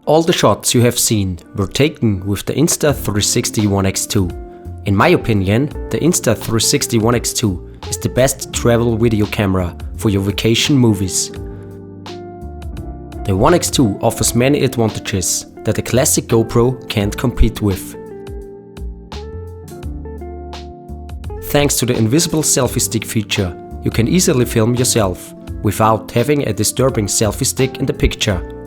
All the shots you have seen were taken with the Insta360 ONE X2. In my opinion, the Insta360 ONE X2 is the best travel video camera for your vacation movies. The ONE X2 offers many advantages that a classic GoPro can't compete with. Thanks to the Invisible Selfie stick feature, you can easily film yourself without having a disturbing selfie stick in the picture.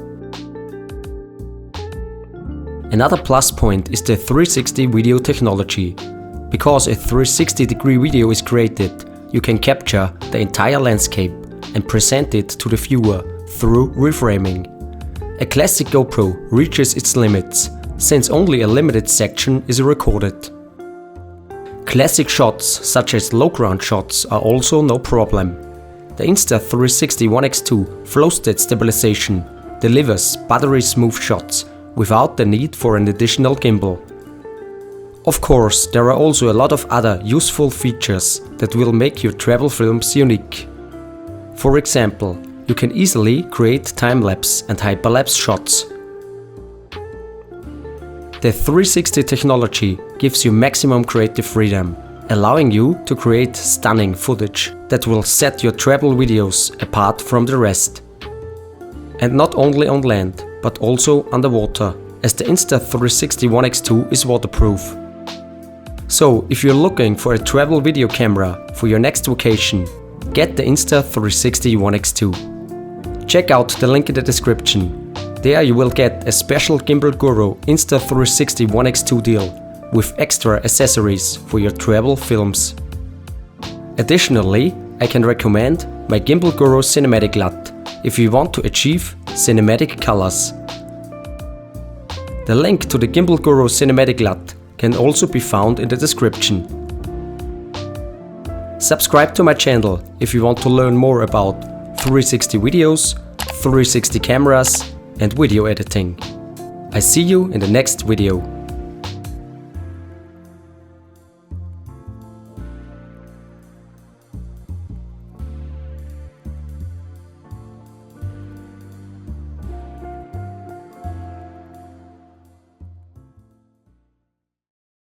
Another plus point is the 360 video technology. Because a 360-degree video is created, you can capture the entire landscape and present it to the viewer through reframing. A classic GoPro reaches its limits, since only a limited section is recorded. Classic shots such as low ground shots are also no problem. The Insta360 ONE X2 flowstate stabilization delivers buttery smooth shots without the need for an additional gimbal. Of course, there are also a lot of other useful features that will make your travel films unique. For example, you can easily create timelapse and hyperlapse shots. The 360 technology gives you maximum creative freedom, allowing you to create stunning footage that will set your travel videos apart from the rest. And not only on land, but also underwater, as the Insta360 ONE X2 is waterproof. So, if you're looking for a travel video camera for your next vacation, get the Insta360 ONE X2. Check out the link in the description. There you will get a special Gimbal Guru Insta360 ONE X2 deal with extra accessories for your travel films. Additionally, I can recommend my Gimbal Guru Cinematic LUT if you want to achieve cinematic colors. The link to the Gimbal Guru Cinematic LUT can also be found in the description. Subscribe to my channel if you want to learn more about 360 videos, 360 cameras and video editing. I see you in the next video.